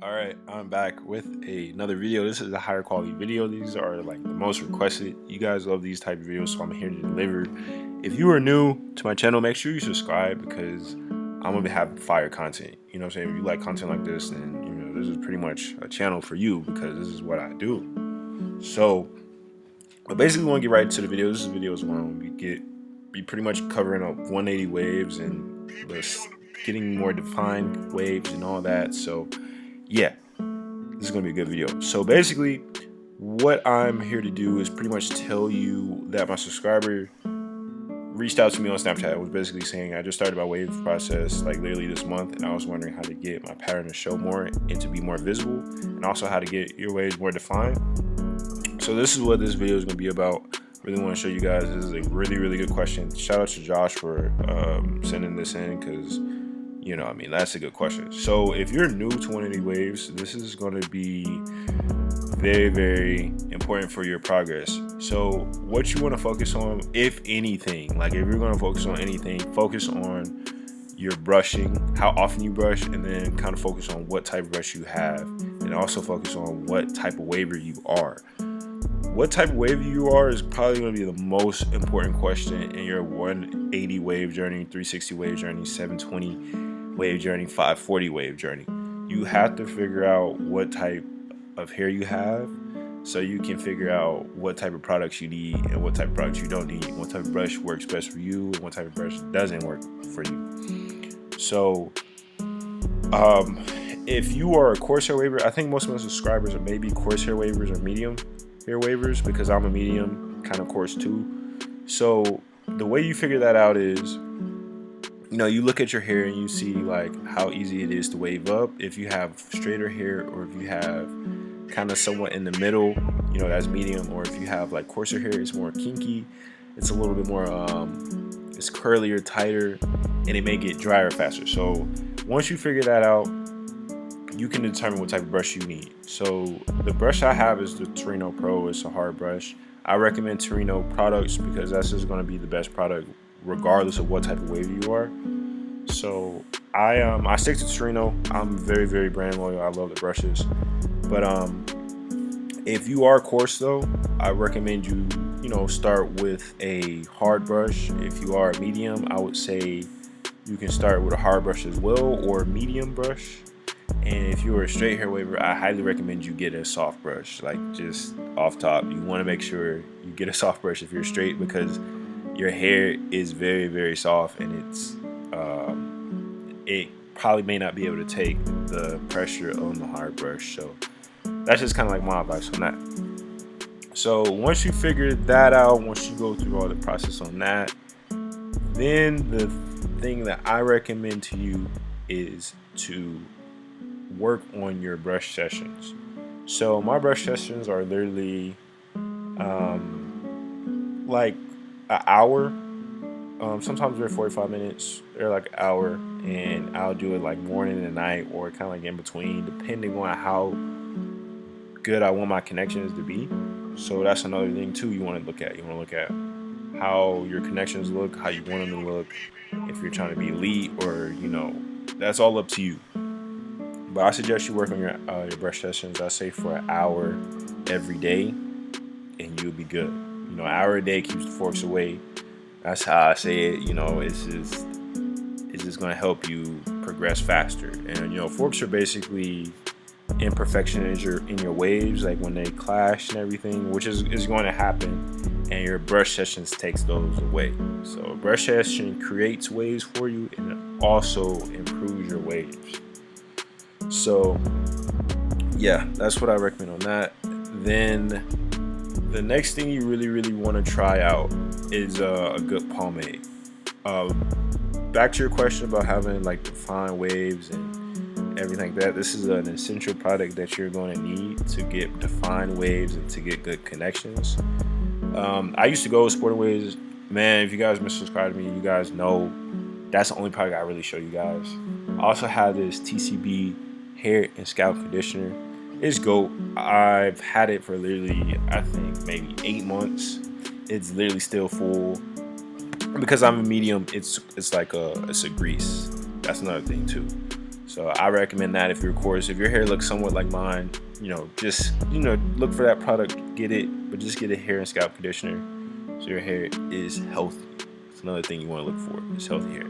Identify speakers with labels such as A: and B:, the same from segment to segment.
A: All right, I'm back with another video. This is a higher quality video. These are like the most requested. You guys love these type of videos, so I'm here to deliver. If you are new to my channel, make sure you subscribe because I'm gonna be having fire content. You know what I'm saying? If you like content like this, then this is pretty much a channel for you because this is what I do. So, but basically, we want to get right into the video. This video is when we pretty much covering up 180 waves and just getting more defined waves and all that. So yeah, this is gonna be a good video. So basically, what I'm here to do is pretty much tell you that my subscriber reached out to me on Snapchat. It was basically saying I just started my wave process like literally this month, and I was wondering how to get my pattern to show more and to be more visible, and also how to get your waves more defined. So this is what this video is gonna be about. Really want to show you guys. This is a really good question. Shout out to Josh for sending this in because that's a good question. So if you're new to 180 waves, this is going to be very important for your progress. So what you want to focus on, if anything, like if you're going to focus on anything, focus on your brushing, how often you brush, and then kind of focus on what type of brush you have, and also focus on what type of waver you are. What type of wave you are is probably going to be the most important question in your 180 wave journey, 360 wave journey, 720 wave journey, 540 wave journey. You have to figure out what type of hair you have so you can figure out what type of products you need and what type of products you don't need, what type of brush works best for you and what type of brush doesn't work for you. So if you are a coarse hair waver, I think most of my subscribers are maybe coarse hair wavers or medium hair wavers because I'm a medium, kind of coarse too. So the way you figure that out is, you look at your hair and you see like how easy it is to wave up. If you have straighter hair, or if you have kind of somewhat in the middle, that's medium. Or if you have like coarser hair, it's more kinky. It's a little bit more, it's curlier, tighter, and it may get drier faster. So once you figure that out, you can determine what type of brush you need. So the brush I have is the Torino Pro. It's a hard brush. I recommend Torino products because that's just going to be the best product regardless of what type of wave you are. So I stick to Torino. I'm very brand loyal. I love the brushes. But if you are coarse though, I recommend you start with a hard brush. If you are a medium, I would say you can start with a hard brush as well, or a medium brush. And if you're a straight hair waver, I highly recommend you get a soft brush. Like, just off top, you want to make sure you get a soft brush if you're straight, because your hair is very soft, and it probably may not be able to take the pressure on the hard brush. So that's just kind of like my advice on that. So once you figure that out, once you go through all the process on that, then the thing that I recommend to you is to work on your brush sessions. So my brush sessions are literally like an hour. Sometimes they're 45 minutes. They're like an hour, and I'll do it like morning and night, or kind of like in between, depending on how good I want my connections to be. So that's another thing too you want to look at. You want to look at how your connections look, how you want them to look. If you're trying to be elite, or that's all up to you. But I suggest you work on your brush sessions. I say for an hour every day, and you'll be good. An hour a day keeps the forks away. That's how I say it. It's just gonna help you progress faster. And forks are basically imperfections in your waves, like when they clash and everything, which is going to happen. And your brush sessions takes those away. So a brush session creates waves for you, and it also improves your waves. So yeah, that's what I recommend on that. Then the next thing you really want to try out is a good pomade. Back to your question about having like defined waves and everything like that, this is an essential product that you're going to need to get defined waves and to get good connections. I used to go with Sporting Waves. Man, if you guys subscribe to me, you guys know that's the only product I really show you guys. I also have this TCB hair and scalp conditioner. It's GOAT. I've had it for literally, I think, maybe 8 months. It's literally still full. Because I'm a medium, it's a grease. That's another thing too. So I recommend that if you're, of course, if your hair looks somewhat like mine, just look for that product, get it, but just get a hair and scalp conditioner so your hair is healthy. It's another thing you want to look for, is healthy hair.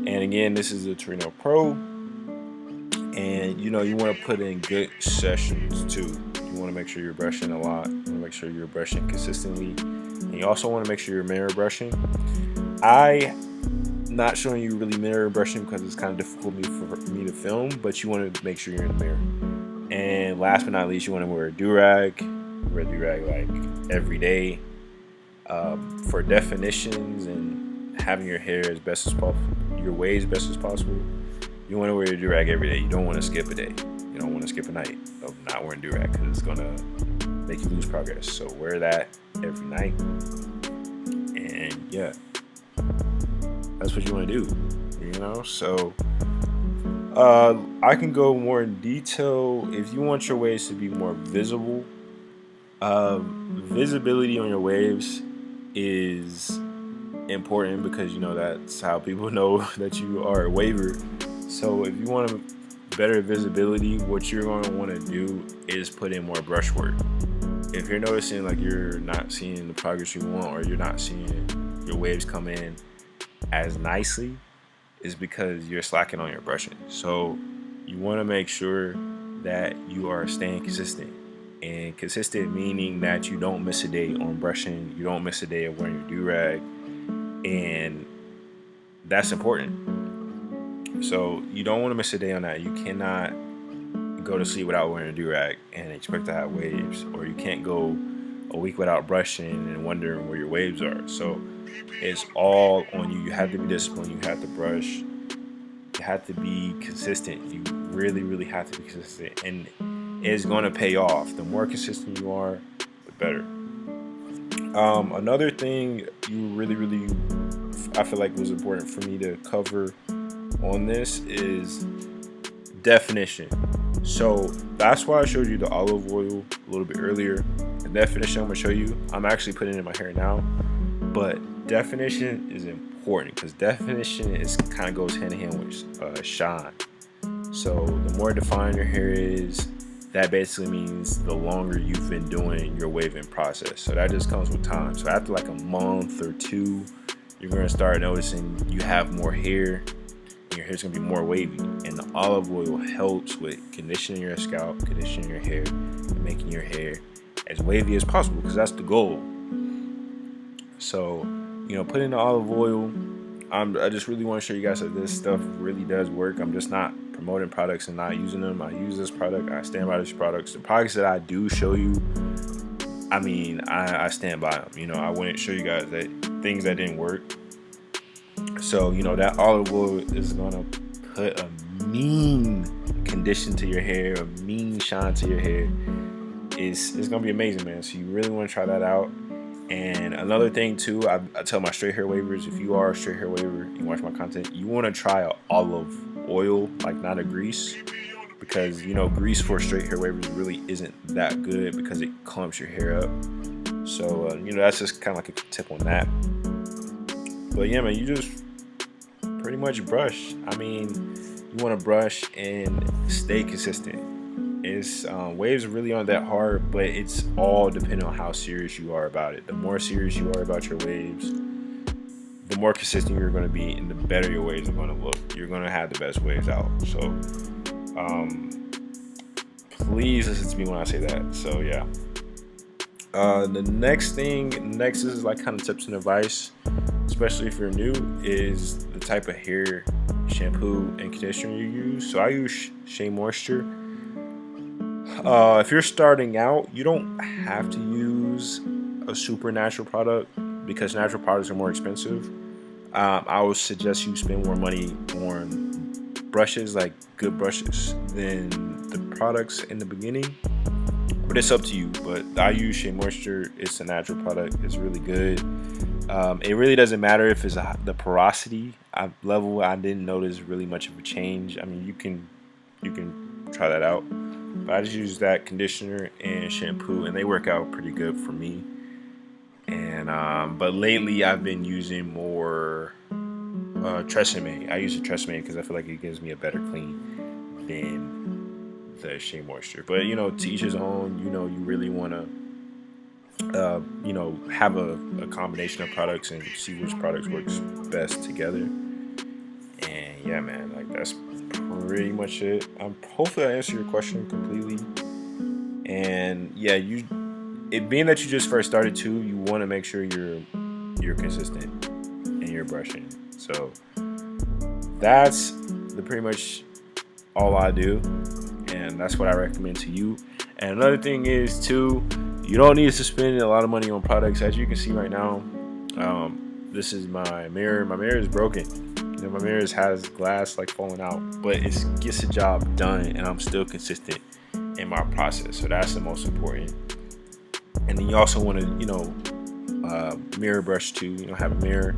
A: And again, this is the Torino Pro, and you want to put in good sessions too. You want to make sure you're brushing a lot. You want to make sure you're brushing consistently, and you also want to make sure you're mirror brushing. Not showing you really mirror brushing because it's kind of difficult for me to film, but you want to make sure you're in the mirror. And last but not least, you want to wear a do-rag. Wear a do-rag like every day for definitions and having your hair as best as possible, your waves best as possible. You want to wear your do-rag every day. You don't want to skip a day. You don't want to skip a night of not wearing do-rag because it's gonna make you lose progress. So wear that every night, and yeah, that's what you want to do. So I can go more in detail. If you want your waves to be more visible, visibility on your waves is important because that's how people know that you are a waver. So if you want better visibility, what you're going to want to do is put in more brush work. If you're noticing like you're not seeing the progress you want, or you're not seeing your waves come in as nicely, is because you're slacking on your brushing. So you want to make sure that you are staying consistent. And consistent meaning that you don't miss a day on brushing, you don't miss a day of wearing your do-rag, and that's important. So you don't want to miss a day on that. You cannot go to sleep without wearing a do-rag and expect to have waves, or you can't go a week without brushing and wondering where your waves are. So it's all on you. You have to be disciplined. You have to brush. You have to be consistent. You really, really have to be consistent, and it's going to pay off. The more consistent you are, the better. Another thing I feel like was important for me to cover on this is definition. So that's why I showed you the olive oil a little bit earlier. The definition I'm going to show you, I'm actually putting it in my hair now, but definition is important because definition kind of goes hand in hand with shine. So the more defined your hair is, that basically means the longer you've been doing your waving process. So that just comes with time. So after like a month or two, you're going to start noticing you have more hair, and your hair's going to be more wavy. And the olive oil helps with conditioning your scalp, conditioning your hair, and making your hair as wavy as possible, because that's the goal. So, put in the olive oil. I just really want to show you guys that this stuff really does work. I'm just not promoting products and not using them. I use this product. I stand by these products. The products that I do show you, I stand by them. I wouldn't show you guys that things that didn't work. So, that olive oil is going to put a mean condition to your hair, a mean shine to your hair. It's going to be amazing, man. So you really want to try that out. And another thing too, I tell my straight hair wavers, if you are a straight hair waver and you watch my content, you want to try an olive oil, like not a grease, because grease for straight hair wavers really isn't that good because it clumps your hair up. So that's just kind of like a tip on that. But yeah, man, you just pretty much brush. You want to brush and stay consistent. It's waves really aren't that hard, but it's all depending on how serious you are about it. The more serious you are about your waves, the more consistent you're going to be, and the better your waves are going to look. You're going to have the best waves out. So please listen to me when I say that. So yeah. The next is like kind of tips and advice, especially if you're new, is the type of hair shampoo and conditioner you use. So I use Shea Moisture. If you're starting out, you don't have to use a super natural product because natural products are more expensive. I would suggest you spend more money on brushes, like good brushes, than the products in the beginning. But it's up to you. But I use Shea Moisture. It's a natural product. It's really good. It really doesn't matter if it's the porosity level. I didn't notice really much of a change. You can try that out. But I just use that conditioner and shampoo, and they work out pretty good for me. And but lately I've been using more Tresemme. I use the Tresemme because I feel like it gives me a better clean than the Shea Moisture. But you know, to each his own. You know, you really want to you know, have a combination of products and see which products works best together. And yeah, man, like that's pretty much it. Hopefully I answered your question completely. And yeah, it being that you just first started too, you want to make sure you're consistent in your brushing. So that's the pretty much all I do, and that's what I recommend to you. And another thing is too, you don't need to spend a lot of money on products. As you can see right now, this is my mirror. My mirror is broken. You know, my mirror has glass like falling out, but it gets the job done, and I'm still consistent in my process. So that's the most important. And then you also want to, you know, mirror brush too. You know, have a mirror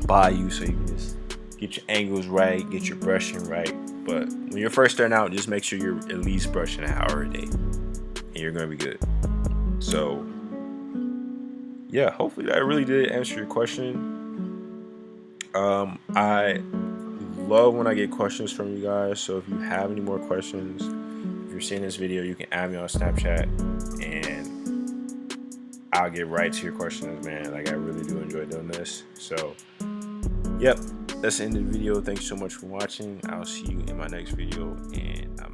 A: by you so you can just get your angles right, get your brushing right. But when you're first starting out, just make sure you're at least brushing an hour a day, and you're gonna be good. So yeah, hopefully that really did answer your question. I love when I get questions from you guys. So if you have any more questions, if you're seeing this video, you can add me on Snapchat, and I'll get right to your questions, man. Like, I really do enjoy doing this. So yep, that's the end of the video. Thanks so much for watching. I'll see you in my next video, and I'm